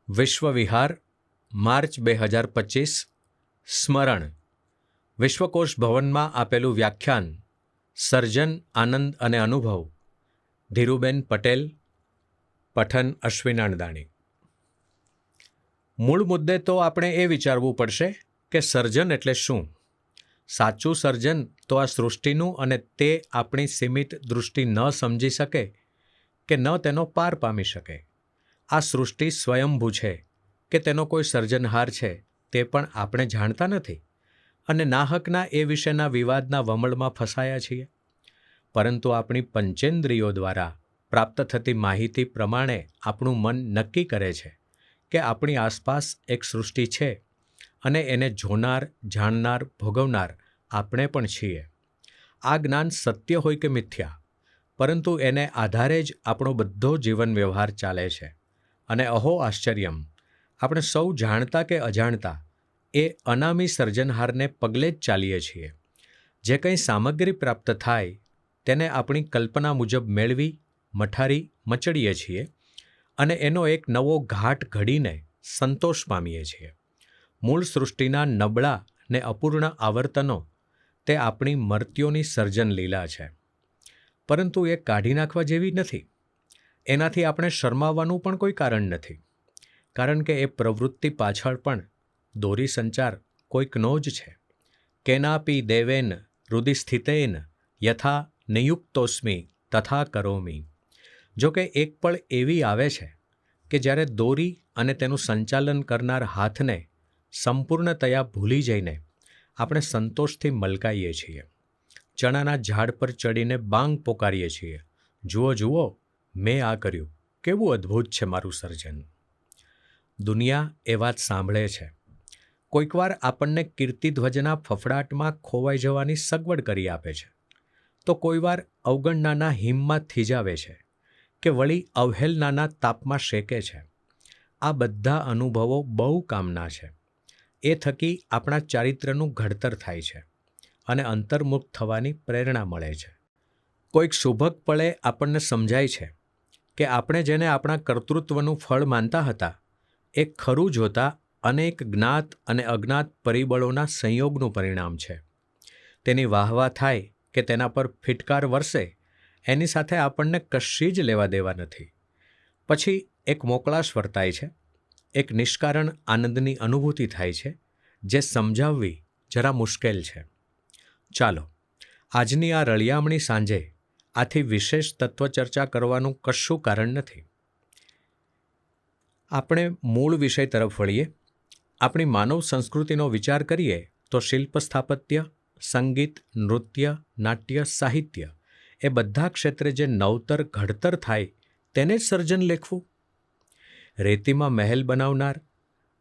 વિશ્વ વિહાર માર્ચ 2025 સ્મરણ વિશ્વકોશ ભવનમાં આપેલું વ્યાખ્યાન સર્જન આનંદ અને અનુભવ ધીરુબેન પટેલ પઠન અશ્વિન અણદાણી. મૂળ મુદ્દે તો આપણે એ વિચારવું પડશે કે સર્જન એટલે શું. સાચું સર્જન તો આ સૃષ્ટિનું અને તે આપણી સીમિત દૃષ્ટિ ન સમજી શકે કે ન તેનો પાર પામી શકે. આ સૃષ્ટિ સ્વયંભૂ છે કે તેનો કોઈ સર્જનહાર છે તે પણ આપણે જાણતા નથી અને નાહકના એ વિશેના વિવાદના વમળમાં ફસાયા છીએ. પરંતુ આપણી પંચેન્દ્રિયો દ્વારા પ્રાપ્ત થતી માહિતી પ્રમાણે આપણું મન નક્કી કરે છે કે આપણી આસપાસ એક સૃષ્ટિ છે અને એને જોનાર, જાણનાર, ભોગવનાર આપણે પણ છીએ. આ જ્ઞાન સત્ય હોય કે મિથ્યા, પરંતુ એને આધારે જ આપણો બધો જીવન વ્યવહાર ચાલે છે. અને અહો આશ્ચર્યમ, આપણે સૌ જાણતા કે અજાણતા એ અનામી સર્જનહારને પગલે જ ચાલીએ છીએ. જે કંઈ સામગ્રી પ્રાપ્ત થાય તેને આપણી કલ્પના મુજબ મેળવી, મઠારી, મચડીએ છીએ અને એનો એક નવો ઘાટ ઘડીને સંતોષ પામીએ છીએ. મૂળ સૃષ્ટિના નબળા ને અપૂર્ણ આવર્તનો તે આપણી મર્ત્યોની સર્જન લીલા છે. પરંતુ એ કાઢી નાખવા જેવી નથી. એનાથી આપણે શરમાવાનું પણ કોઈ કારણ નથી, કારણ કે એ પ્રવૃત્તિ પાછળ પણ દોરી સંચાર કોઈકનો જ છે. કેનાપી દેવેન હૃદિ સ્થિતેન યથા નિયુક્તોસ્મિ તથા કરોમિ. જો કે એક પળ એવી આવે છે કે જ્યારે દોરી અને તેનું સંચાલન કરનાર હાથને સંપૂર્ણતયા ભૂલી જઈને આપણે સંતોષથી મલકાઈએ છીએ. ચણાના ઝાડ પર ચડીને બાંગ પોકારીએ છીએ, જુઓ જુઓ, મેં આ કર્યું, કેવું અદ્ભુત છે મારું સર્જન. દુનિયા એ વાત સાંભળે છે. કોઈકવાર આપણને કીર્તિધ્વજના ફફડાટમાં ખોવાઈ જવાની સગવડ કરી આપે છે, તો કોઈવાર અવગણનાના હિમમાં થીજાવે છે કે વળી અવહેલનાના તાપમાં શેકે છે. આ બધા અનુભવો બહુ કામના છે. એ થકી આપણા ચારિત્ર્યનું ઘડતર થાય છે અને અંતર્મુખ થવાની પ્રેરણા મળે છે. કોઈક શુભક પળે આપણને સમજાય છે કે આપણે જેને આપણા કર્તૃત્વનું ફળ માનતા હતા એ ખરું જોતા અનેક જ્ઞાત અને અજ્ઞાત પરિબળોના સંયોગનું પરિણામ છે. તેની વાહવા થાય કે તેના પર ફિટકાર વરસે એની સાથે આપણને કશી જ લેવા દેવા નથી. પછી એક મોકળાશ વર્તાય છે, એક નિષ્કારણ આનંદની અનુભૂતિ થાય છે જે સમજાવવી જરા મુશ્કેલ છે. ચાલો, આજની આ રળિયામણી સાંજે આથી વિશેષ તત્વચર્ચા કરવાનું કશું કારણ નથી. આપણે મૂળ વિષય તરફ વળીએ. આપણી માનવ સંસ્કૃતિનો વિચાર કરીએ તો શિલ્પ સ્થાપત્ય, સંગીત, નૃત્ય, નાટ્ય, સાહિત્ય એ બધા ક્ષેત્રે જે નવતર ઘડતર થાય તેને જ સર્જન લેખવું. રેતીમાં મહેલ બનાવનાર,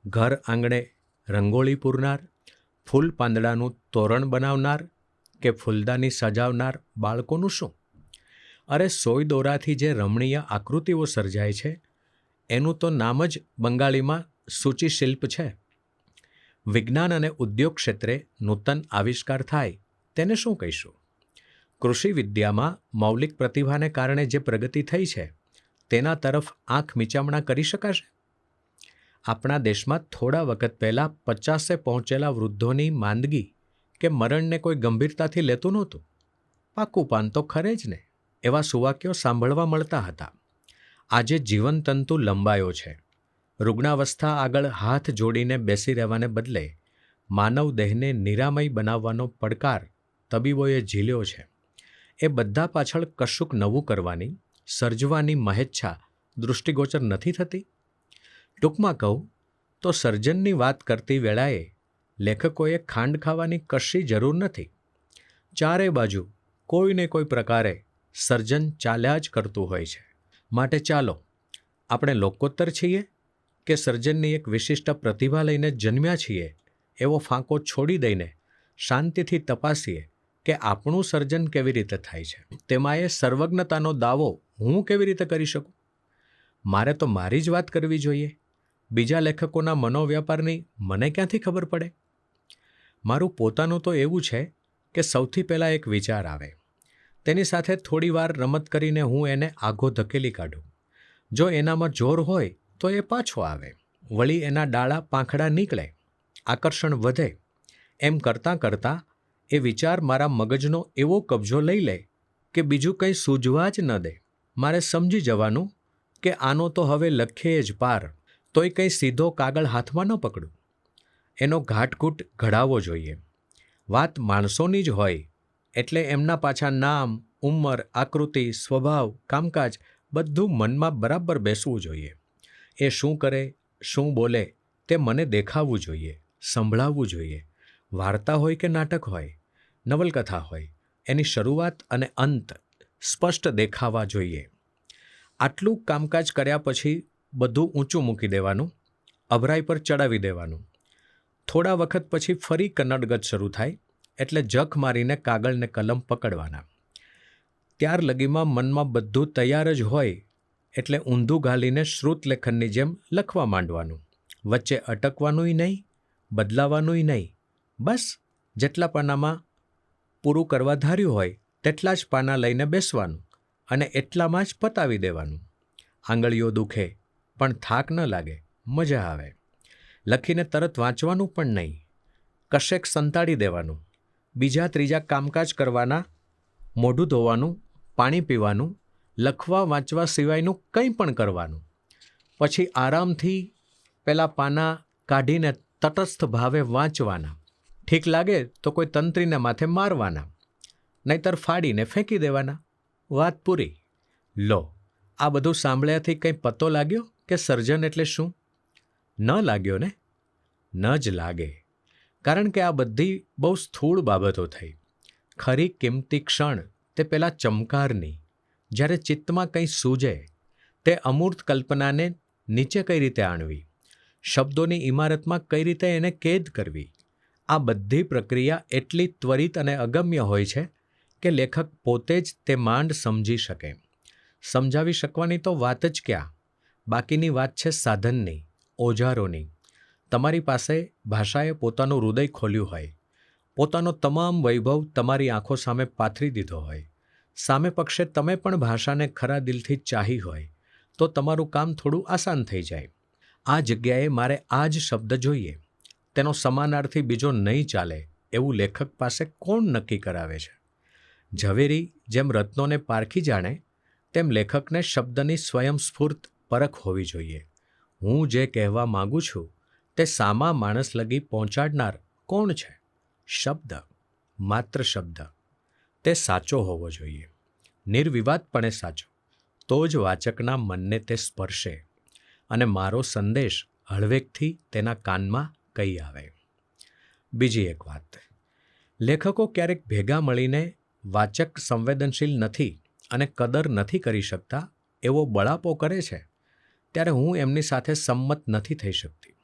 ઘર આંગણે રંગોળી પૂરનાર, ફૂલ પાંદડાનું તોરણ બનાવનાર કે ફૂલદાની સજાવનાર બાળકોનું શું? અરે સોય દોરાથી જે રમણીય આકૃતિઓ સર્જાય છે એનું તો નામ જ બંગાળીમાં સૂચિ શિલ્પ છે. વિજ્ઞાન અને ઉદ્યોગ ક્ષેત્રે નૂતન આવિષ્કાર થાય તેને શું કહીશું? કૃષિ વિદ્યામાં મૌલિક પ્રતિભાને કારણે જે પ્રગતિ થઈ છે તેના તરફ આંખ મીચામણા કરી શકાશે? આપણા દેશમાં થોડા વખત પહેલાં 50એ પહોંચેલા વૃદ્ધોની માંદગી કે મરણને કોઈ ગંભીરતાથી લેતું નહોતું. પાકું પાન તો ખરે જ ને, એવા સુવાક્યો સાંભળવા મળતા હતા. આજે જીવનતંતુ લંબાયો છે. રૂગ્ણાવસ્થા આગળ હાથ જોડીને બેસી રહેવાને બદલે માનવ દેહને નિરામય બનાવવાનો પડકાર તબીબોએ ઝીલ્યો છે. એ બધા પાછળ કશુંક નવું કરવાની, સર્જવાની મહેચ્છા દૃષ્ટિગોચર નથી થતી? ટૂંકમાં કહું તો સર્જનની વાત કરતી વેળાએ લેખકોએ ખાંડ ખાવાની કશી જરૂર નથી. ચારે બાજુ કોઈને કોઈ પ્રકારે સર્જન ચાલ્યા જ કરતું હોય છે. માટે ચાલો, આપણે લોકોત્તર છીએ કે સર્જનની એક વિશિષ્ટ પ્રતિભા લઈને જન્મ્યા છીએ એવો ફાંકો છોડી દઈને શાંતિથી તપાસીએ કે આપણું સર્જન કેવી રીતે થાય છે. તેમાં એ સર્વજ્ઞતાનો દાવો હું કેવી રીતે કરી શકું? મારે તો મારી જ વાત કરવી જોઈએ. બીજા લેખકોના મનોવ્યાપારની મને ક્યાંથી ખબર પડે? મારું પોતાનું તો એવું છે કે સૌથી પહેલાં એક વિચાર આવે, તેની સાથે થોડી વાર રમત કરીને હું એને આઘો ધકેલી કાઢું. જો એનામાં જોર હોય તો એ પાછો આવે. વળી એના ડાળા પાંખડા નીકળે, આકર્ષણ વધે. એમ કરતાં કરતાં એ વિચાર મારા મગજનો એવો કબજો લઈ લે કે બીજું કંઈ સૂઝવા જ ન દે. મારે સમજી જવાનું કે આનો તો હવે લખે જ પાર, તોય કંઈ સીધો કાગળ હાથમાં ન પકડું. એનો ઘાટઘૂટ ઘડાવવો જોઈએ. વાત માણસોની જ હોય એટલે એમના પાછા નામ, ઉંમર, આકૃતિ, સ્વભાવ, કામકાજ બધું મનમાં બરાબર બેસવું જોઈએ. એ શું કરે, શું બોલે તે મને દેખાવું જોઈએ, સંભળાવવું જોઈએ. વાર્તા હોય કે નાટક હોય, નવલકથા હોય, એની શરૂઆત અને અંત સ્પષ્ટ દેખાવા જોઈએ. આટલું કામકાજ કર્યા પછી બધું ઊંચું મૂકી દેવાનું, અભરાઈ પર ચડાવી દેવાનું. થોડા વખત પછી ફરી કન્નડગત શરૂ થાય એટલે જખ મારીને કાગળ ને કલમ પકડવાના. ત્યાર લગીમાં મનમાં બધું તૈયાર જ હોય એટલે ઊંધું ઘાલીને શ્રુતલેખનની જેમ લખવા માંડવાનું. વચ્ચે અટકવાનુંય નહીં, બદલાવાનુંય નહીં. બસ જેટલા પાનામાં પૂરું કરવા ધાર્યું હોય તેટલા જ પાના લઈને બેસવાનું અને એટલામાં જ પતાવી દેવાનું. આંગળીઓ દુખે પણ થાક ન લાગે, મજા આવે. લખીને તરત વાંચવાનું પણ નહીં, કશેક સંતાડી દેવાનું. બીજા ત્રીજા કામકાજ કરવાના, મોઢું ધોવાનું, પાણી પીવાનું, લખવા વાંચવા સિવાયનું કંઈ પણ કરવાનું. પછી આરામથી પેલા પાના કાઢીને તટસ્થ ભાવે વાંચવાના. ઠીક લાગે તો કોઈ તંત્રીને માથે મારવાના, નહીતર ફાડીને ફેંકી દેવાના. વાત પૂરી. લો, આ બધું સાંભળ્યાથી કંઈ પતો લાગ્યો કે સર્જન એટલે શું? ન લાગ્યો ને? ન જ લાગે, કારણ કે આ બધી બહુ સ્થૂળ બાબતો થઈ. ખરી કિંમતી ક્ષણ તે પેલા ચમકારની, જ્યારે ચિત્તમાં કંઈ સૂજે, તે અમૂર્ત કલ્પનાને નીચે કઈ રીતે આણવી, શબ્દોની ઇમારતમાં કઈ રીતે એને કેદ કરવી. આ બધી પ્રક્રિયા એટલી ત્વરિત અને અગમ્ય હોય છે કે લેખક પોતે જ તે માંડ સમજી શકે. સમજાવી શકવાની તો વાત જ ક્યાં, બાકીની વાત છે સાધનની, ઓજારોની. તમારી પાસે ભાષાએ પોતાનું હૃદય ખોલ્યું હોય, પોતાનો તમામ વૈભવ તમારી આંખો સામે પાથરી દીધો હોય, સામે પક્ષે તમે પણ ભાષાને ખરા દિલથી ચાહી હોય, તો તમારું કામ થોડું આસાન થઈ જાય. આ જગ્યાએ મારે આ જ શબ્દ જોઈએ, તેનો સમાનાર્થી બીજો નહીં ચાલે એવું લેખક પાસે કોણ નક્કી કરાવે છે? ઝવેરી જેમ રત્નોને પારખી જાણે તેમ લેખકને શબ્દની સ્વયંસ્ફૂર્ત પરખ હોવી જોઈએ. હું જે કહેવા માગું છું તે સામા માણસ લગી પહોંચાડનાર કોણ છે? શબ્દ, માત્ર શબ્દ. તે સાચો હોવો જોઈએ, નિર્વિવાદપણે સાચો. તો જ વાચકના મનને તે સ્પર્શે અને મારો સંદેશ હળવેકથી તેના કાનમાં કહી આવે. બીજી એક વાત, લેખકો ક્યારેક ભેગા મળીને વાચક સંવેદનશીલ નથી અને કદર નથી કરી શકતા એવો બળાપો કરે છે, ત્યારે હું એમની સાથે સંમત નથી થઈ શકતી.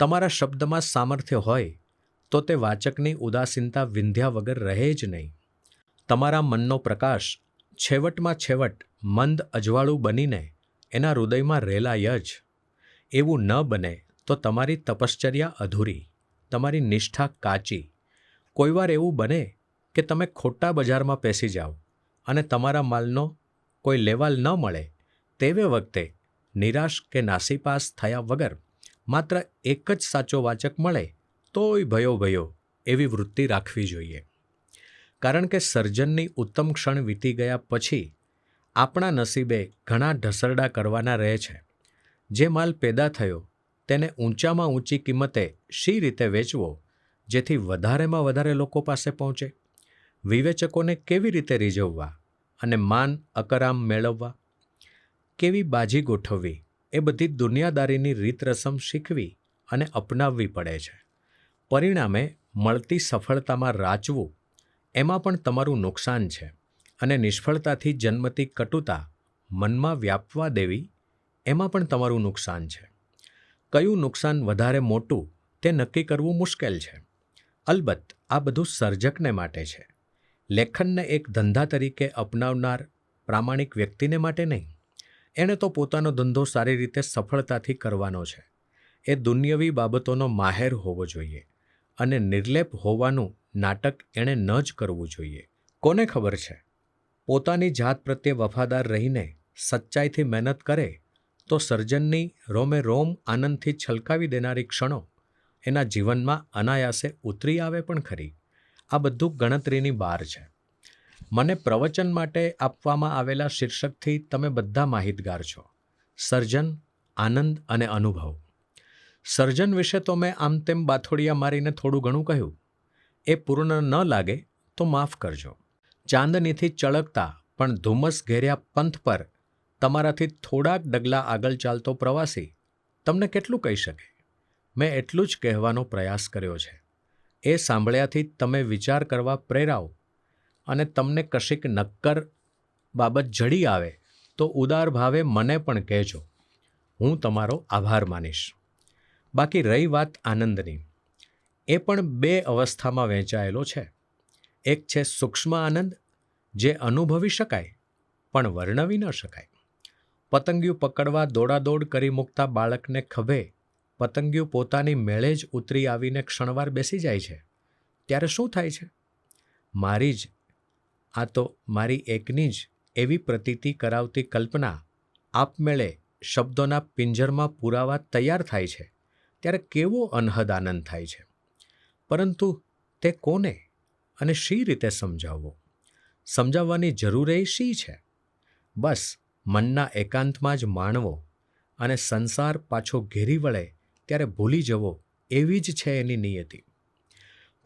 તમારા શબ્દમાં સામર્થ્ય હોય તો તે વાચકની ઉદાસીનતા વિંધ્યા વગર રહે જ નહીં. તમારા મનનો પ્રકાશ છેવટમાં છેવટ મંદ અજવાળું બનીને એના હૃદયમાં રેલાય જ. એવું ન બને તો તમારી તપશ્ચર્યા અધૂરી, તમારી નિષ્ઠા કાચી. કોઈવાર એવું બને કે તમે ખોટા બજારમાં પેસી જાઓ અને તમારા માલનો કોઈ લેવાલ ન મળે, તેવે વખતે નિરાશ કે નાસીપાસ થયા વગર માત્ર એક જ સાચો વાચક મળે તોય ભયો એવી વૃત્તિ રાખવી જોઈએ. કારણ કે સર્જનની ઉત્તમ ક્ષણ વીતી ગયા પછી આપણા નસીબે ઘણા ઢસરડા કરવાના રહે છે. જે માલ પેદા થયો તેને ઊંચામાં ઊંચી કિંમતે શી રીતે વેચવો જેથી વધારેમાં વધારે લોકો પાસે પહોંચે? વિવેચકોને કેવી રીતે રીઝવવા અને માન અકરામ મેળવવા? કેવી બાજી ગોઠવવી? એ બધી દુનિયાદારીની રીત રસમ શીખવી અને અપનાવવી પડે છે. પરિણામે મળતી સફળતામાં રાચવું, એમાં પણ તમારું નુકસાન છે અને નિષ્ફળતાથી જન્મતી કટુતા મનમાં વ્યાપવા દેવી, એમાં પણ તમારું નુકસાન છે. કયું નુકસાન વધારે મોટું તે નક્કી કરવું મુશ્કેલ છે. અલબત્ત આ બધું સર્જકને માટે છે, લેખનને એક ધંધા તરીકે અપનાવનાર પ્રામાણિક વ્યક્તિને માટે નહીં. એણે તો પોતાનો ધંધો સારી રીતે સફળતાથી કરવાનો છે. એ દુન્યવી બાબતોનો માહેર હોવો જોઈએ અને નિર્લેપ હોવાનું નાટક એણે ન જ કરવું જોઈએ. કોને ખબર છે, પોતાની જાત પ્રત્યે વફાદાર રહીને સચ્ચાઈથી મહેનત કરે તો સર્જનની રોમે રોમ આનંદથી છલકાવી દેનારી ક્ષણો એના જીવનમાં અનાયાસે ઉતરી આવે પણ ખરી. આ બધું ગણતરીની બહાર છે. મને પ્રવચન માટે આપવામાં આવેલા શીર્ષકથી તમે બધા માહિતગાર છો. સર્જન, આનંદ અને અનુભવ. સર્જન વિશે તો મેં આમ તેમ બાથોડિયા મારીને થોડું ઘણું કહ્યું. એ પૂર્ણ ન લાગે તો માફ કરજો. ચાંદનીથી ચળકતા પણ ધુમ્મસ ઘેર્યા પંથ પર તમારાથી થોડાક ડગલા આગળ ચાલતો પ્રવાસી તમને કેટલું કહી શકે? મેં એટલું જ કહેવાનો પ્રયાસ કર્યો છે. એ સાંભળ્યાથી તમે વિચાર કરવા પ્રેરાવ અને તમને કશીક નક્કર બાબત જડી આવે તો ઉદાર ભાવે મને પણ કહેજો. હું તમારો આભાર માનીશ. બાકી રહી વાત આનંદની, એ પણ બે અવસ્થામાં વહેંચાયેલો છે. એક છે સૂક્ષ્મ આનંદ, જે અનુભવી શકાય પણ વર્ણવી ન શકાય. પતંગિયું પકડવા દોડાદોડ કરી મૂકતા બાળકને ખભે પતંગિયું પોતાની મેળે જ ઉતરી આવીને ક્ષણવાર બેસી જાય છે, ત્યારે શું થાય છે? મારી જ, આ તો મારી એકની જ એવી પ્રતીતિ કરાવતી કલ્પના આપમેળે શબ્દોના પિંજરમાં પુરાવા તૈયાર થાય છે, ત્યારે કેવો અનહદ આનંદ થાય છે. પરંતુ તે કોને અને શી રીતે સમજાવવો? સમજાવવાની જરૂર એ શી છે? બસ મનના એકાંતમાં જ માણવો અને સંસાર પાછો ઘેરી વળે ત્યારે ભૂલી જવો, એવી જ છે એની નિયતિ.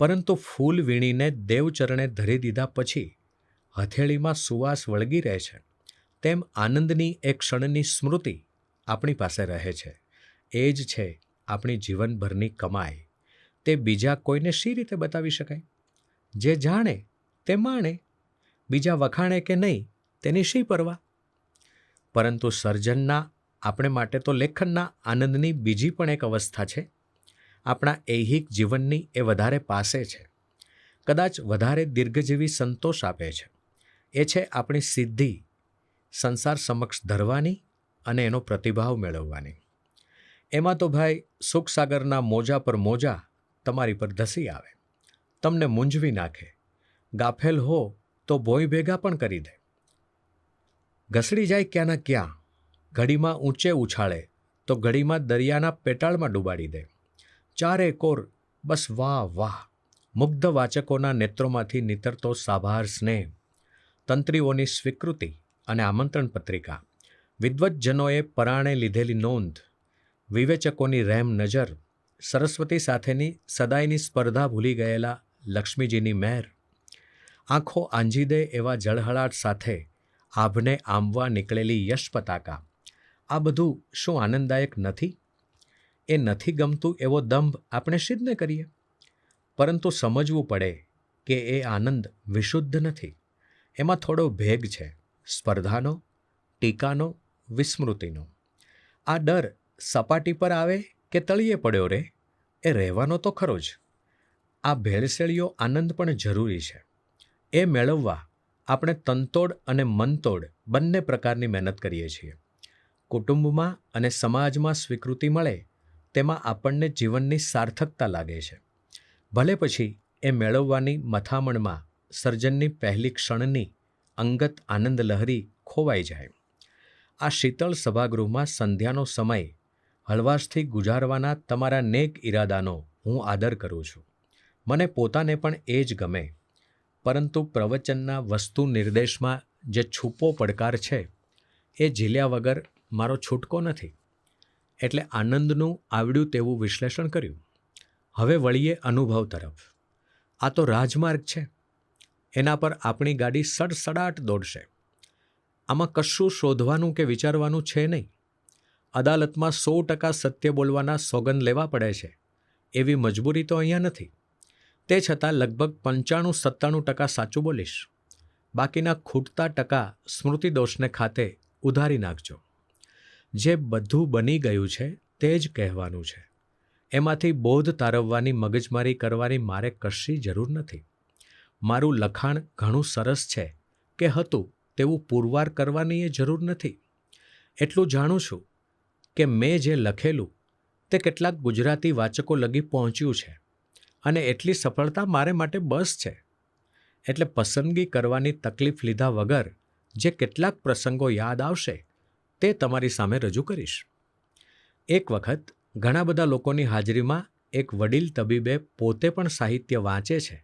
પરંતુ ફૂલ વીણીને દેવચરણે ધરી દીધા પછી હથેળીમાં સુવાસ વળગી રહે છે, તેમ આનંદની એક ક્ષણની સ્મૃતિ આપણી પાસે રહે છે. એ જ છે આપણી જીવનભરની કમાઈ. તે બીજા કોઈને શી રીતે બતાવી શકાય? જે જાણે તે માણે, બીજા વખાણે કે નહીં તેની શી પરવા? પરંતુ સર્જનના, આપણે માટે તો લેખનના આનંદની બીજી પણ એક અવસ્થા છે. આપણા ઐહિક જીવનની એ વધારે પાસે છે, કદાચ વધારે દીર્ઘજીવી સંતોષ આપે છે. એ છે આપણી સિદ્ધિ સંસાર સમક્ષ ધરવાની અને એનો પ્રતિભાવ મેળવવાની. એમાં તો ભાઈ સુખસાગરના મોજા પર મોજા તમારી પર ધસી આવે, તમને મૂંઝવી નાખે. ગાફેલ હો તો ભોંય ભેગા પણ કરી દે. ઘસડી જાય ક્યાંના ક્યાં, ઘડીમાં ઊંચે ઉછાળે તો ઘડીમાં દરિયાના પેટાળમાં ડૂબાડી દે. ચારે કોર બસ વાહ વાહ. મુગ્ધ વાચકોના નેત્રોમાંથી નીતરતો સાભાર સ્નેહ, તંત્રીઓની સ્વીકૃતિ અને આમંત્રણ પત્રિકા, વિદ્વજ્જનોએ પરાણે લીધેલી નોંધ, વિવેચકોની રહેમ નજર, સરસ્વતી સાથેની સદાયની સ્પર્ધા ભૂલી ગયેલા લક્ષ્મીજીની મહેર, આંખો આંજી દે એવા જળહળાટ સાથે આભને આંબવા નીકળેલી યશ પતાકા, આ બધું શું આનંદદાયક નથી? એ નથી ગમતું એવો દંભ આપણે શીદને કરીએ. પરંતુ સમજવું પડે કે એ આનંદ વિશુદ્ધ નથી. એમાં થોડો ભેગ છે, સ્પર્ધાનો, ટીકાનો, વિસ્મૃતિનો. આ ડર સપાટી પર આવે કે તળિયે પડ્યો રે, એ રહેવાનો તો ખરો જ. આ ભેળસેળિયો આનંદ પણ જરૂરી છે. એ મેળવવા આપણે તનતોડ અને મનતોડ બંને પ્રકારની મહેનત કરીએ છીએ. કુટુંબમાં અને સમાજમાં સ્વીકૃતિ મળે તેમાં આપણને જીવનની સાર્થકતા લાગે છે. ભલે પછી એ મેળવવાની મથામણમાં સર્જનની પહેલી ક્ષણની અંગત આનંદ લહરી ખોવાઈ જાય. આ શીતળ સભાગૃહમાં સંધ્યાનો સમય હળવાશથી ગુજારવાના તમારા નેક ઈરાદાનો હું આદર કરું છું. મને પોતાને પણ એ જ ગમે. પરંતુ પ્રવચનના વસ્તુ નિર્દેશમાં જે છૂપો પડકાર છે એ ઝીલ્યા વગર મારો છૂટકો નથી. એટલે આનંદનું આવડ્યું તેવું વિશ્લેષણ કર્યું. હવે વળીએ અનુભવ તરફ. આ તો રાજમાર્ગ છે. એના પર આપણી ગાડી સડસડાટ દોડશે. આમાં કશું શોધવાનું કે વિચારવાનું છે નહીં. અદાલતમાં 100% સત્ય બોલવાના સોગંદ લેવા પડે છે એવી મજબૂરી તો અહીંયા નથી. તે છતાં લગભગ 95-97% સાચું બોલીશ. બાકીના ખૂટતા ટકા સ્મૃતિદોષને ખાતે ઉધારી નાખજો. જે બધું બની ગયું છે તે જ કહેવાનું છે. એમાંથી બોધ તારવવાની મગજમારી કરવાની મારે કશી જરૂર નથી. મારું લખાણ ઘણું સરસ છે કે હતું તેવું પુરવાર કરવાની એ જરૂર નથી. એટલું જાણું છું કે મેં જે લખેલું તે કેટલાક ગુજરાતી વાચકો લગી પહોંચ્યું છે અને એટલી સફળતા મારે માટે બસ છે. એટલે પસંદગી કરવાની તકલીફ લીધા વગર જે કેટલાક પ્રસંગો યાદ આવશે તે તમારી સામે રજૂ કરીશ. એક વખત ઘણા બધા લોકોની હાજરીમાં એક વડીલ તબીબે પોતે પણ સાહિત્ય વાંચે છે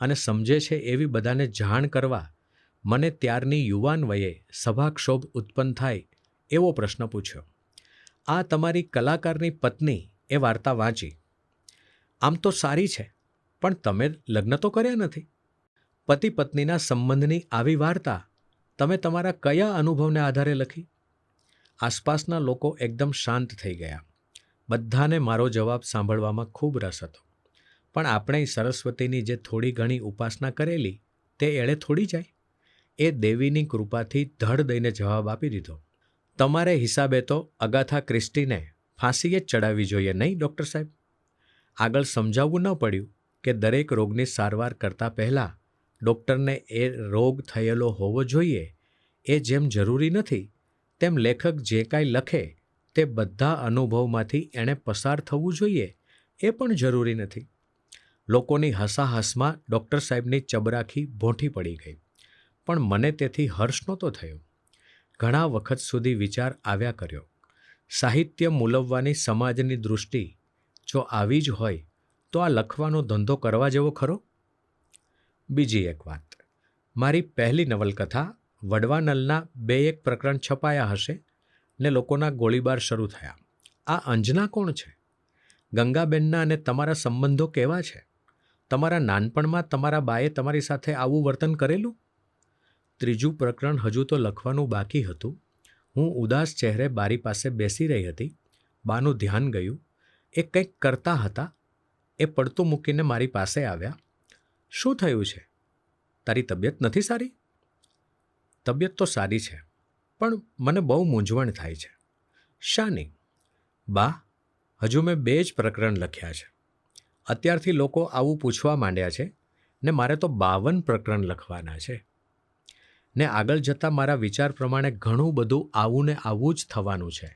અને સમજે છે એવી બધાને જાણ કરવા મને ત્યારની યુવાન વયે સભાક્ષોભ ઉત્પન્ન થાય એવો પ્રશ્ન પૂછ્યો. આ તમારી કલાકારની પત્ની એ વાર્તા વાંચી. આમ તો સારી છે, પણ તમે લગ્ન તો કર્યા નથી. પતિ પત્નીના સંબંધની આવી વાર્તા તમે તમારા કયા અનુભવને આધારે લખી? આસપાસના લોકો એકદમ શાંત થઈ ગયા. બધાને મારો જવાબ સાંભળવામાં ખૂબ રસ હતો. પણ આપણે સરસ્વતીની જે થોડી ઘણી ઉપાસના કરેલી તે એળે થોડી જાય. એ દેવીની કૃપાથી ધડ દઈને જવાબ આપી દીધો. તમારે હિસાબે તો અગાથા ક્રિસ્ટીને ફાંસીએ જ ચડાવવી જોઈએ નહીં, ડૉક્ટર સાહેબ? આગળ સમજાવવું ન પડ્યું કે દરેક રોગની સારવાર કરતાં પહેલાં ડૉક્ટરને એ રોગ થયેલો હોવો જોઈએ એ જેમ જરૂરી નથી, તેમ લેખક જે કાંઈ લખે તે બધા અનુભવમાંથી એણે પસાર થવું જોઈએ એ પણ જરૂરી નથી. લોકોની હસાહસમાં ડૉક્ટર સાહેબની ચબરાખી ભોંઠી પડી ગઈ. પણ મને તેથી હર્ષ નહોતો થયો. ઘણા વખત સુધી વિચાર આવ્યા કર્યો, સાહિત્ય મૂલવવાની સમાજની દૃષ્ટિ જો આવી જ હોય તો આ લખવાનો ધંધો કરવા જેવો ખરો? બીજી એક વાત, મારી પહેલી નવલકથા વડવાનલના 2-1 પ્રકરણ છપાયા હશે ને લોકોના ગોળીબાર શરૂ થયા. આ અંજના કોણ છે? ગંગાબેનના અને તમારા સંબંધો કેવા છે? તમારા નાનપણમાં તમારા બાએ તમારી સાથે આવું વર્તન કરેલું? ત્રીજું પ્રકરણ હજુ તો લખવાનું બાકી હતું. હું ઉદાસ ચહેરે બારી પાસે બેસી રહી હતી. બાનું ધ્યાન ગયું. એ કંઈક કરતા હતા. એ પડતું મૂકીને મારી પાસે આવ્યા. શું થયું છે? તારી તબિયત નથી સારી? તબિયત તો સારી છે, પણ મને બહુ મૂંઝવણ થાય છે. શાની? બા, હજુ મેં 2 જ પ્રકરણ લખ્યા છે. અત્યારથી લોકો આવું પૂછવા માંડ્યા છે ને મારે તો 52 પ્રકરણ લખવાના છે. ને આગળ જતાં મારા વિચાર પ્રમાણે ઘણું બધું આવું ને આવું જ થવાનું છે.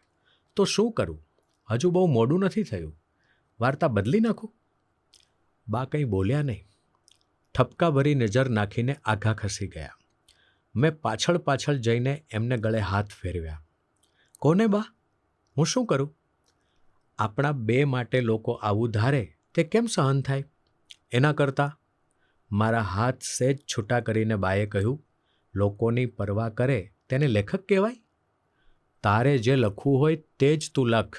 તો શું કરું? હજુ બહુ મોડું નથી થયું. વાર્તા બદલી નાખું? બા કંઈ બોલ્યા નહીં. ઠપકા ભરી નજર નાખીને આઘા ખસી ગયા. મેં પાછળ પાછળ જઈને એમને ગળે હાથ ફેરવ્યા. કોને બા? હું શું કરું? આપણા 2 માટે લોકો આવું ધારે તે કેમ સહન થાય? એના કરતાં મારા હાથ સહેજ છૂટા કરીને બાએ કહ્યું, લોકોની પરવા કરે તેને લેખક કહેવાય? તારે જે લખવું હોય તે જ તું લખ.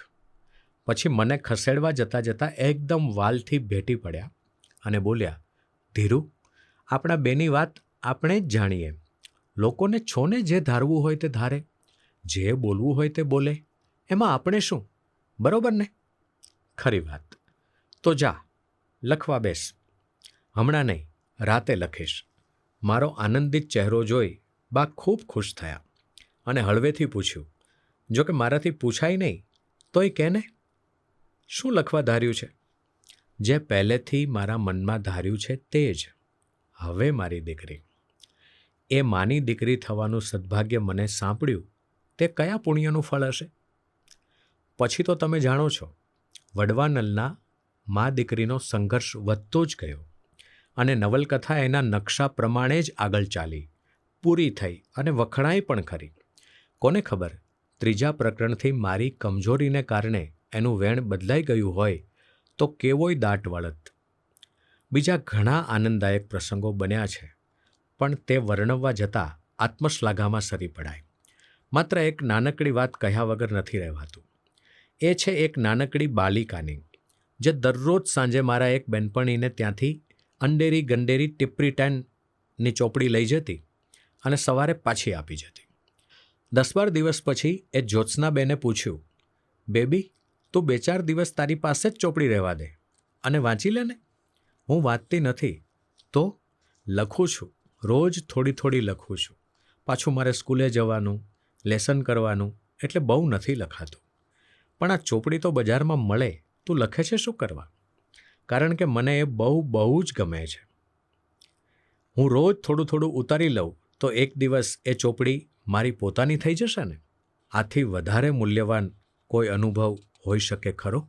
પછી મને ખસેડવા જતાં જતાં એકદમ વાલથી ભેટી પડ્યા અને બોલ્યા, ધીરુ, આપણા બેની વાત આપણે જ જાણીએ. લોકોને છોને જે ધારવું હોય તે ધારે, જે બોલવું હોય તે બોલે, એમાં આપણે શું? બરોબર ને? ખરી વાત. તો જા, લખવા બેસ. હમણાં નહીં, રાતે લખીશ. મારો આનંદિત ચહેરો જોઈ બા ખૂબ ખુશ થયા અને હળવેથી પૂછ્યું, જો કે મારાથી પૂછાય નહીં તોય કેને, શું લખવા ધાર્યું છે? જે પહેલેથી મારા મનમાં ધાર્યું છે તે જ. હવે મારી દીકરી, એ માની દીકરી થવાનું સદભાગ્ય મને સાંપડ્યું તે કયા પુણ્યનું ફળ હશે? પછી તો તમે જાણો છો, વડવાનલના મા દીકરીનો સંઘર્ષ વધતો જ ગયો અને નવલકથા એના નકશા પ્રમાણે જ આગળ ચાલી, પૂરી થઈ અને વખણાઈ પણ ખરી. કોને ખબર, 3જા પ્રકરણથી મારી કમજોરીને કારણે એનું વેણ બદલાઈ ગયું હોય તો કેવોય દાટ વળત. બીજા ઘણા આનંદદાયક પ્રસંગો બન્યા છે, પણ તે વર્ણવવા જતાં આત્મશ્લાઘામાં સરી પડાય. માત્ર એક નાનકડી વાત કહ્યા વગર નથી રહેવાતું. એ છે એક નાનકડી બાલિકાની, જે દરરોજ સાંજે મારા એક બેનપણીને ત્યાંથી અંડેરી ગંડેરી ટીપરી 10ની ચોપડી લઈ જતી અને સવારે પાછી આપી જતી. 10-12 દિવસ પછી એ જ્યોત્સનાબેને પૂછ્યું, બેબી, તું 2-4 દિવસ તારી પાસે જ ચોપડી રહેવા દે અને વાંચી લે ને. હું વાંચતી નથી તો લખું છું, રોજ થોડી થોડી લખું છું. પાછું મારે સ્કૂલે જવાનું, લેસન કરવાનું, એટલે બહુ નથી લખાતું. પણ આ ચોપડી તો બજારમાં મળે, તું લખે છે શું કરવા? કારણ કે મને એ બહુ જ ગમે છે. હું રોજ થોડું થોડું ઉતારી લઉં તો એક દિવસ એ ચોપડી મારી પોતાની થઈ જશે ને. આથી વધારે મૂલ્યવાન કોઈ અનુભવ હોઈ શકે ખરો?